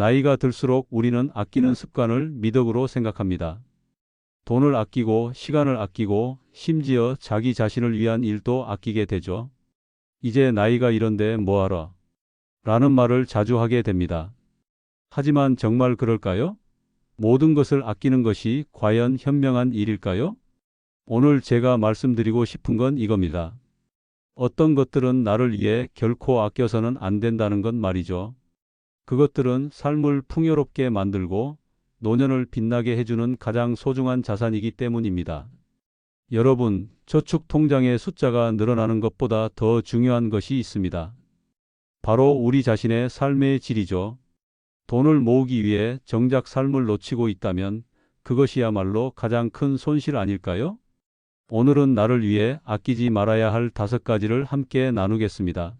나이가 들수록 우리는 아끼는 습관을 미덕으로 생각합니다. 돈을 아끼고 시간을 아끼고 심지어 자기 자신을 위한 일도 아끼게 되죠. 이제 나이가 이런데 뭐하러? 라는 말을 자주 하게 됩니다. 하지만 정말 그럴까요? 모든 것을 아끼는 것이 과연 현명한 일일까요? 오늘 제가 말씀드리고 싶은 건 이겁니다. 어떤 것들은 나를 위해 결코 아껴서는 안 된다는 건 말이죠. 그것들은 삶을 풍요롭게 만들고 노년을 빛나게 해주는 가장 소중한 자산이기 때문입니다. 여러분, 저축 통장의 숫자가 늘어나는 것보다 더 중요한 것이 있습니다. 바로 우리 자신의 삶의 질이죠. 돈을 모으기 위해 정작 삶을 놓치고 있다면 그것이야말로 가장 큰 손실 아닐까요? 오늘은 나를 위해 아끼지 말아야 할 5가지를 함께 나누겠습니다.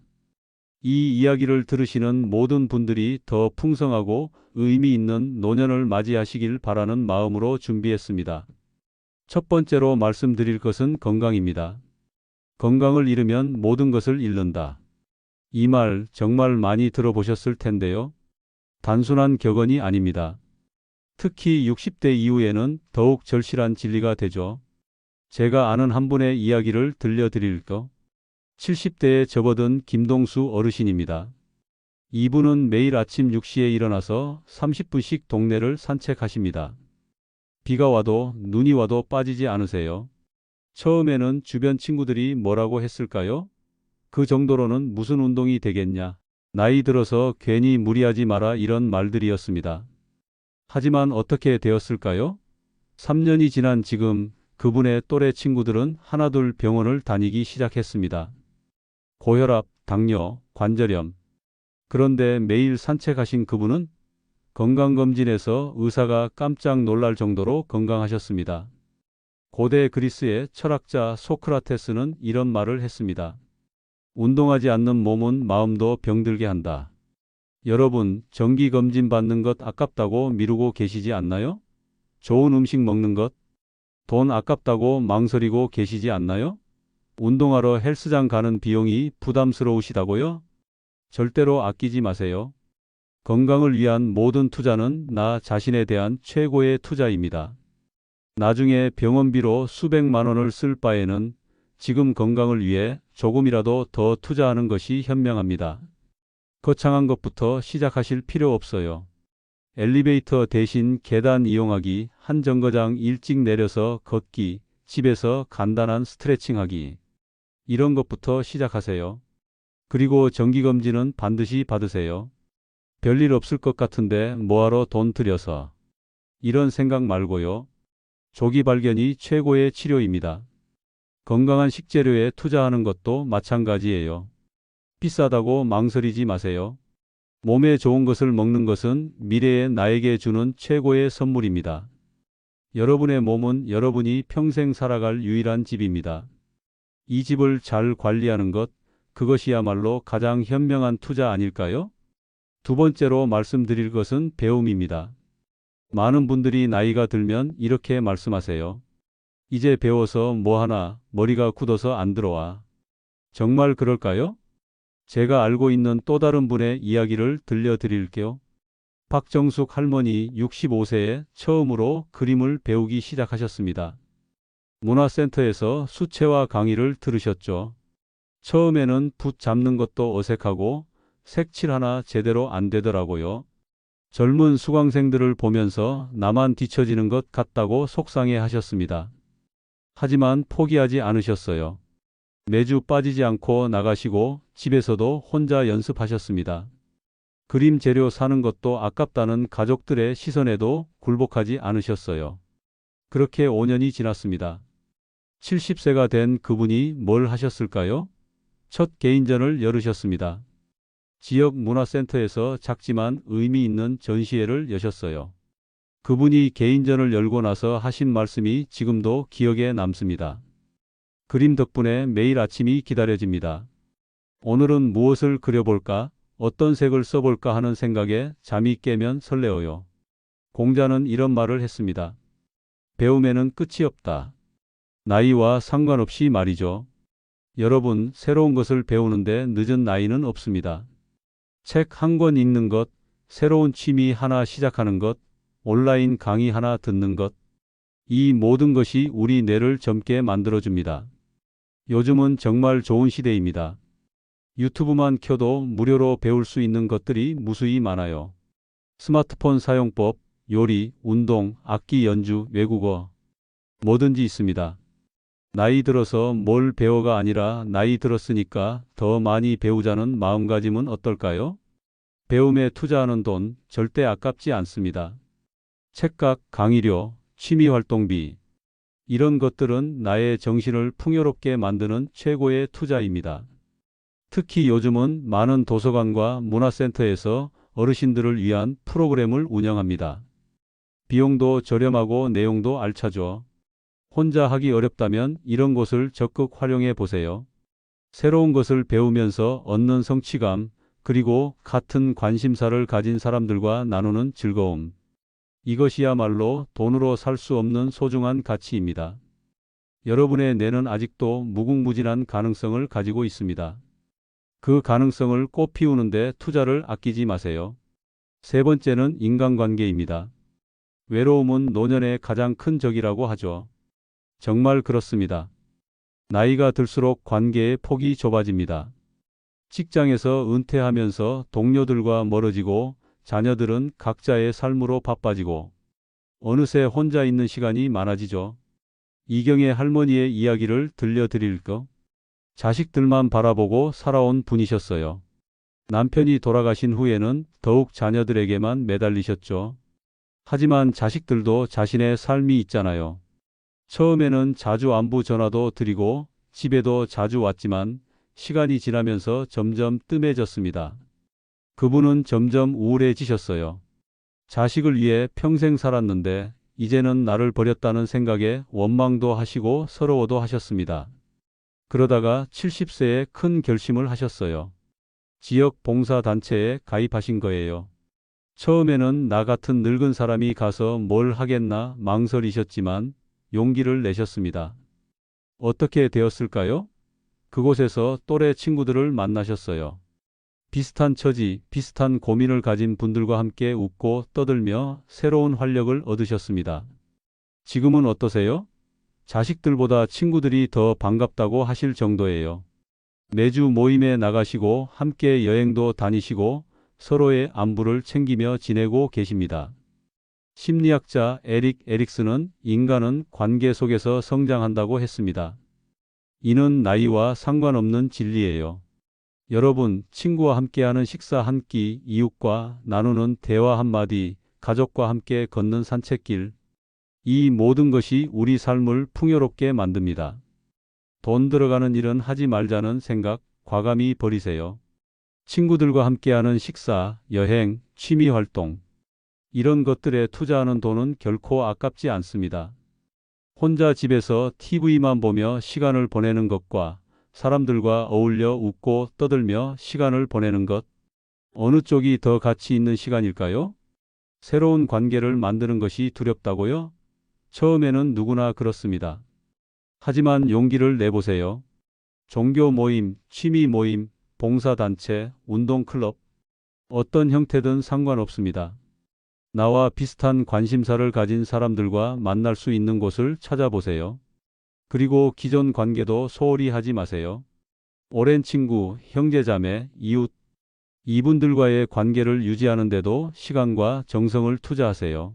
이 이야기를 들으시는 모든 분들이 더 풍성하고 의미 있는 노년을 맞이하시길 바라는 마음으로 준비했습니다. 첫 번째로 말씀드릴 것은 건강입니다. 건강을 잃으면 모든 것을 잃는다. 이 말 정말 많이 들어보셨을 텐데요. 단순한 격언이 아닙니다. 특히 60대 이후에는 더욱 절실한 진리가 되죠. 제가 아는 한 분의 이야기를 들려드릴까? 70대에 접어든 김동수 어르신입니다. 이분은 매일 아침 6시에 일어나서 30분씩 동네를 산책하십니다. 비가 와도 눈이 와도 빠지지 않으세요. 처음에는 주변 친구들이 뭐라고 했을까요? 그 정도로는 무슨 운동이 되겠냐? 나이 들어서 괜히 무리하지 마라 이런 말들이었습니다. 하지만 어떻게 되었을까요? 3년이 지난 지금 그분의 또래 친구들은 하나둘 병원을 다니기 시작했습니다. 고혈압, 당뇨, 관절염. 그런데 매일 산책하신 그분은 건강검진에서 의사가 깜짝 놀랄 정도로 건강하셨습니다. 고대 그리스의 철학자 소크라테스는 이런 말을 했습니다. 운동하지 않는 몸은 마음도 병들게 한다. 여러분, 정기검진 받는 것 아깝다고 미루고 계시지 않나요? 좋은 음식 먹는 것, 돈 아깝다고 망설이고 계시지 않나요? 운동하러 헬스장 가는 비용이 부담스러우시다고요? 절대로 아끼지 마세요. 건강을 위한 모든 투자는 나 자신에 대한 최고의 투자입니다. 나중에 병원비로 수백만 원을 쓸 바에는 지금 건강을 위해 조금이라도 더 투자하는 것이 현명합니다. 거창한 것부터 시작하실 필요 없어요. 엘리베이터 대신 계단 이용하기, 한 정거장 일찍 내려서 걷기, 집에서 간단한 스트레칭하기. 이런 것부터 시작하세요. 그리고 정기검진은 반드시 받으세요. 별일 없을 것 같은데 뭐하러 돈 들여서. 이런 생각 말고요. 조기 발견이 최고의 치료입니다. 건강한 식재료에 투자하는 것도 마찬가지예요. 비싸다고 망설이지 마세요. 몸에 좋은 것을 먹는 것은 미래의 나에게 주는 최고의 선물입니다. 여러분의 몸은 여러분이 평생 살아갈 유일한 집입니다. 이 집을 잘 관리하는 것, 그것이야말로 가장 현명한 투자 아닐까요? 두 번째로 말씀드릴 것은 배움입니다. 많은 분들이 나이가 들면 이렇게 말씀하세요. 이제 배워서 뭐하나, 머리가 굳어서 안 들어와. 정말 그럴까요? 제가 알고 있는 또 다른 분의 이야기를 들려드릴게요. 박정숙 할머니 65세에 처음으로 그림을 배우기 시작하셨습니다. 문화센터에서 수채화 강의를 들으셨죠. 처음에는 붓 잡는 것도 어색하고 색칠 하나 제대로 안 되더라고요. 젊은 수강생들을 보면서 나만 뒤처지는 것 같다고 속상해 하셨습니다. 하지만 포기하지 않으셨어요. 매주 빠지지 않고 나가시고 집에서도 혼자 연습하셨습니다. 그림 재료 사는 것도 아깝다는 가족들의 시선에도 굴복하지 않으셨어요. 그렇게 5년이 지났습니다. 70세가 된 그분이 뭘 하셨을까요? 첫 개인전을 열으셨습니다. 지역 문화센터에서 작지만 의미 있는 전시회를 여셨어요. 그분이 개인전을 열고 나서 하신 말씀이 지금도 기억에 남습니다. 그림 덕분에 매일 아침이 기다려집니다. 오늘은 무엇을 그려볼까? 어떤 색을 써볼까 하는 생각에 잠이 깨면 설레어요. 공자는 이런 말을 했습니다. 배움에는 끝이 없다. 나이와 상관없이 말이죠. 여러분, 새로운 것을 배우는데 늦은 나이는 없습니다. 책 한 권 읽는 것, 새로운 취미 하나 시작하는 것, 온라인 강의 하나 듣는 것, 이 모든 것이 우리 뇌를 젊게 만들어줍니다. 요즘은 정말 좋은 시대입니다. 유튜브만 켜도 무료로 배울 수 있는 것들이 무수히 많아요. 스마트폰 사용법, 요리, 운동, 악기 연주, 외국어, 뭐든지 있습니다. 나이 들어서 뭘 배워가 아니라 나이 들었으니까 더 많이 배우자는 마음가짐은 어떨까요? 배움에 투자하는 돈 절대 아깝지 않습니다. 책값, 강의료, 취미활동비, 이런 것들은 나의 정신을 풍요롭게 만드는 최고의 투자입니다. 특히 요즘은 많은 도서관과 문화센터에서 어르신들을 위한 프로그램을 운영합니다. 비용도 저렴하고 내용도 알차죠. 혼자 하기 어렵다면 이런 곳을 적극 활용해 보세요. 새로운 것을 배우면서 얻는 성취감, 그리고 같은 관심사를 가진 사람들과 나누는 즐거움. 이것이야말로 돈으로 살 수 없는 소중한 가치입니다. 여러분의 뇌는 아직도 무궁무진한 가능성을 가지고 있습니다. 그 가능성을 꽃피우는데 투자를 아끼지 마세요. 세 번째는 인간관계입니다. 외로움은 노년의 가장 큰 적이라고 하죠. 정말 그렇습니다. 나이가 들수록 관계의 폭이 좁아집니다. 직장에서 은퇴하면서 동료들과 멀어지고 자녀들은 각자의 삶으로 바빠지고 어느새 혼자 있는 시간이 많아지죠. 이경의 할머니의 이야기를 들려드릴까? 자식들만 바라보고 살아온 분이셨어요. 남편이 돌아가신 후에는 더욱 자녀들에게만 매달리셨죠. 하지만 자식들도 자신의 삶이 있잖아요. 처음에는 자주 안부 전화도 드리고 집에도 자주 왔지만 시간이 지나면서 점점 뜸해졌습니다. 그분은 점점 우울해지셨어요. 자식을 위해 평생 살았는데 이제는 나를 버렸다는 생각에 원망도 하시고 서러워도 하셨습니다. 그러다가 70세에 큰 결심을 하셨어요. 지역 봉사단체에 가입하신 거예요. 처음에는 나 같은 늙은 사람이 가서 뭘 하겠나 망설이셨지만 용기를 내셨습니다. 어떻게 되었을까요? 그곳에서 또래 친구들을 만나셨어요. 비슷한 처지, 비슷한 고민을 가진 분들과 함께 웃고 떠들며 새로운 활력을 얻으셨습니다. 지금은 어떠세요? 자식들보다 친구들이 더 반갑다고 하실 정도예요. 매주 모임에 나가시고 함께 여행도 다니시고 서로의 안부를 챙기며 지내고 계십니다. 심리학자 에릭 에릭슨은 인간은 관계 속에서 성장한다고 했습니다. 이는 나이와 상관없는 진리예요. 여러분, 친구와 함께하는 식사 한 끼, 이웃과 나누는 대화 한마디, 가족과 함께 걷는 산책길, 이 모든 것이 우리 삶을 풍요롭게 만듭니다. 돈 들어가는 일은 하지 말자는 생각 과감히 버리세요. 친구들과 함께하는 식사, 여행, 취미 활동, 이런 것들에 투자하는 돈은 결코 아깝지 않습니다. 혼자 집에서 TV만 보며 시간을 보내는 것과 사람들과 어울려 웃고 떠들며 시간을 보내는 것, 어느 쪽이 더 가치 있는 시간일까요? 새로운 관계를 만드는 것이 두렵다고요? 처음에는 누구나 그렇습니다. 하지만 용기를 내보세요. 종교 모임, 취미 모임, 봉사단체, 운동클럽, 어떤 형태든 상관없습니다. 나와 비슷한 관심사를 가진 사람들과 만날 수 있는 곳을 찾아보세요. 그리고 기존 관계도 소홀히 하지 마세요. 오랜 친구, 형제자매, 이웃, 이분들과의 관계를 유지하는데도 시간과 정성을 투자하세요.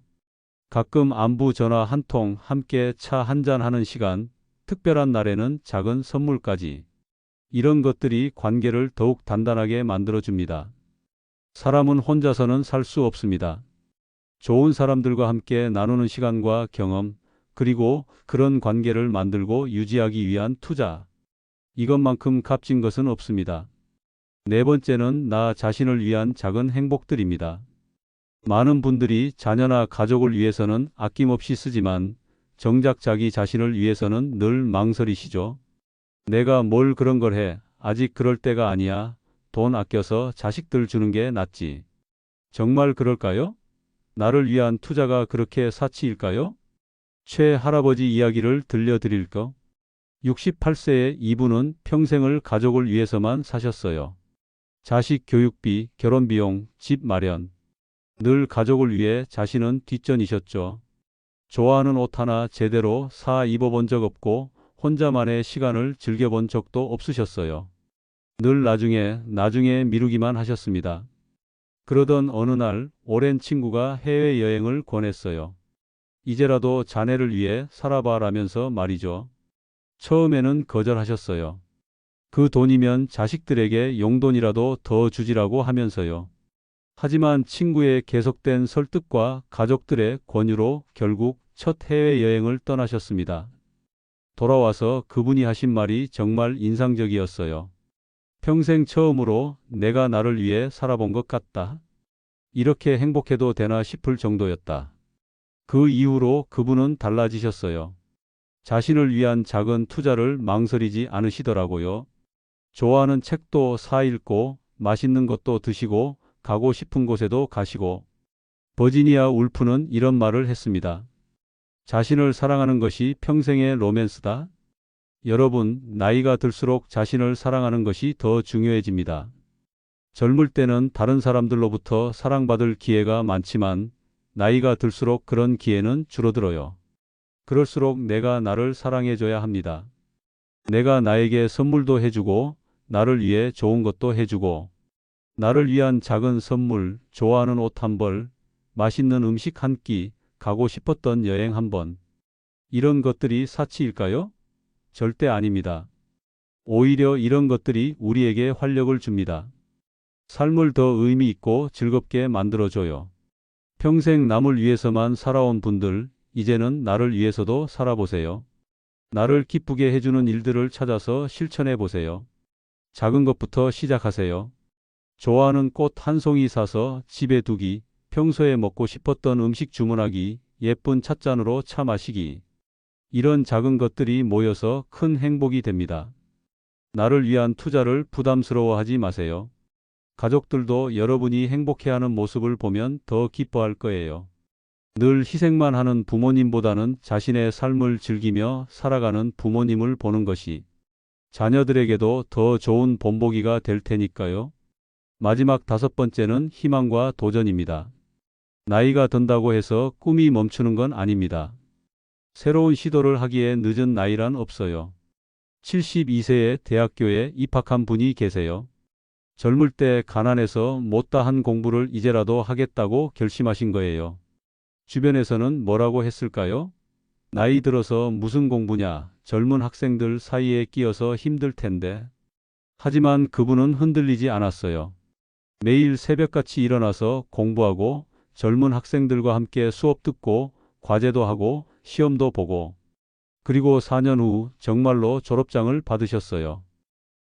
가끔 안부 전화 한 통, 함께 차 한잔 하는 시간, 특별한 날에는 작은 선물까지. 이런 것들이 관계를 더욱 단단하게 만들어줍니다. 사람은 혼자서는 살 수 없습니다. 좋은 사람들과 함께 나누는 시간과 경험, 그리고 그런 관계를 만들고 유지하기 위한 투자. 이것만큼 값진 것은 없습니다. 네 번째는 나 자신을 위한 작은 행복들입니다. 많은 분들이 자녀나 가족을 위해서는 아낌없이 쓰지만 정작 자기 자신을 위해서는 늘 망설이시죠. 내가 뭘 그런 걸 해. 아직 그럴 때가 아니야. 돈 아껴서 자식들 주는 게 낫지. 정말 그럴까요? 나를 위한 투자가 그렇게 사치일까요? 최 할아버지 이야기를 들려드릴까? 68세의 이분은 평생을 가족을 위해서만 사셨어요. 자식 교육비, 결혼비용, 집 마련. 늘 가족을 위해 자신은 뒷전이셨죠. 좋아하는 옷 하나 제대로 사 입어본 적 없고 혼자만의 시간을 즐겨본 적도 없으셨어요. 늘 나중에 미루기만 하셨습니다. 그러던 어느 날 오랜 친구가 해외여행을 권했어요. 이제라도 자네를 위해 살아봐라면서 말이죠. 처음에는 거절하셨어요. 그 돈이면 자식들에게 용돈이라도 더 주지라고 하면서요. 하지만 친구의 계속된 설득과 가족들의 권유로 결국 첫 해외여행을 떠나셨습니다. 돌아와서 그분이 하신 말이 정말 인상적이었어요. 평생 처음으로 내가 나를 위해 살아본 것 같다. 이렇게 행복해도 되나 싶을 정도였다. 그 이후로 그분은 달라지셨어요. 자신을 위한 작은 투자를 망설이지 않으시더라고요. 좋아하는 책도 사 읽고 맛있는 것도 드시고 가고 싶은 곳에도 가시고. 버지니아 울프는 이런 말을 했습니다. 자신을 사랑하는 것이 평생의 로맨스다. 여러분, 나이가 들수록 자신을 사랑하는 것이 더 중요해집니다. 젊을 때는 다른 사람들로부터 사랑받을 기회가 많지만 나이가 들수록 그런 기회는 줄어들어요. 그럴수록 내가 나를 사랑해줘야 합니다. 내가 나에게 선물도 해주고 나를 위해 좋은 것도 해주고 나를 위한 작은 선물, 좋아하는 옷 한 벌, 맛있는 음식 한 끼, 가고 싶었던 여행 한 번. 이런 것들이 사치일까요? 절대 아닙니다. 오히려 이런 것들이 우리에게 활력을 줍니다. 삶을 더 의미 있고 즐겁게 만들어줘요. 평생 남을 위해서만 살아온 분들, 이제는 나를 위해서도 살아보세요. 나를 기쁘게 해주는 일들을 찾아서 실천해 보세요. 작은 것부터 시작하세요. 좋아하는 꽃 한 송이 사서 집에 두기, 평소에 먹고 싶었던 음식 주문하기, 예쁜 찻잔으로 차 마시기. 이런 작은 것들이 모여서 큰 행복이 됩니다. 나를 위한 투자를 부담스러워하지 마세요. 가족들도 여러분이 행복해하는 모습을 보면 더 기뻐할 거예요. 늘 희생만 하는 부모님보다는 자신의 삶을 즐기며 살아가는 부모님을 보는 것이 자녀들에게도 더 좋은 본보기가 될 테니까요. 마지막 5번째는 희망과 도전입니다. 나이가 든다고 해서 꿈이 멈추는 건 아닙니다. 새로운 시도를 하기에 늦은 나이란 없어요. 72세에 대학교에 입학한 분이 계세요. 젊을 때 가난해서 못다 한 공부를 이제라도 하겠다고 결심하신 거예요. 주변에서는 뭐라고 했을까요? 나이 들어서 무슨 공부냐, 젊은 학생들 사이에 끼어서 힘들 텐데. 하지만 그분은 흔들리지 않았어요. 매일 새벽같이 일어나서 공부하고 젊은 학생들과 함께 수업 듣고 과제도 하고 시험도 보고 그리고 4년 후 정말로 졸업장을 받으셨어요.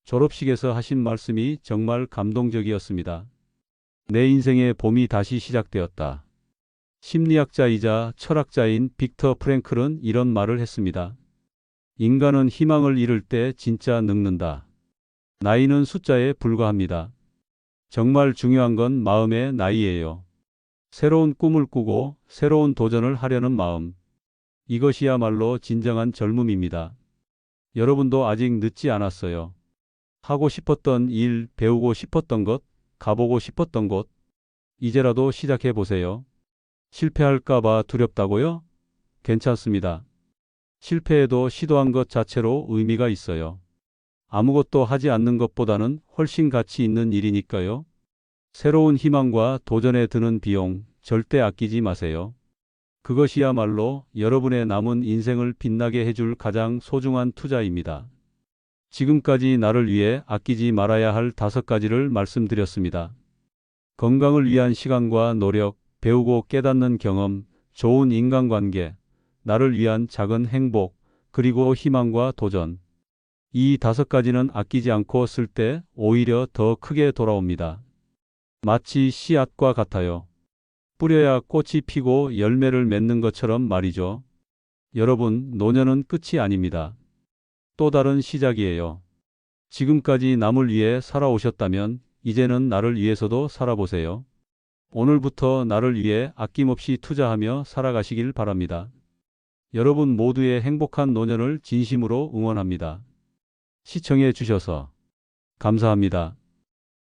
졸업식에서 하신 말씀이 정말 감동적이었습니다. 내 인생의 봄이 다시 시작되었다. 심리학자이자 철학자인 빅터 프랭클은 이런 말을 했습니다. 인간은 희망을 잃을 때 진짜 늙는다. 나이는 숫자에 불과합니다. 정말 중요한 건 마음의 나이예요. 새로운 꿈을 꾸고 새로운 도전을 하려는 마음. 이것이야말로 진정한 젊음입니다. 여러분도 아직 늦지 않았어요. 하고 싶었던 일, 배우고 싶었던 것, 가보고 싶었던 곳, 이제라도 시작해 보세요. 실패할까봐 두렵다고요? 괜찮습니다. 실패해도 시도한 것 자체로 의미가 있어요. 아무것도 하지 않는 것보다는 훨씬 가치 있는 일이니까요. 새로운 희망과 도전에 드는 비용 절대 아끼지 마세요. 그것이야말로 여러분의 남은 인생을 빛나게 해줄 가장 소중한 투자입니다. 지금까지 나를 위해 아끼지 말아야 할 5가지를 말씀드렸습니다. 건강을 위한 시간과 노력, 배우고 깨닫는 경험, 좋은 인간관계, 나를 위한 작은 행복, 그리고 희망과 도전. 이 5가지는 아끼지 않고 쓸 때 오히려 더 크게 돌아옵니다. 마치 씨앗과 같아요. 뿌려야 꽃이 피고 열매를 맺는 것처럼 말이죠. 여러분, 노년은 끝이 아닙니다. 또 다른 시작이에요. 지금까지 남을 위해 살아오셨다면 이제는 나를 위해서도 살아보세요. 오늘부터 나를 위해 아낌없이 투자하며 살아가시길 바랍니다. 여러분 모두의 행복한 노년을 진심으로 응원합니다. 시청해 주셔서 감사합니다.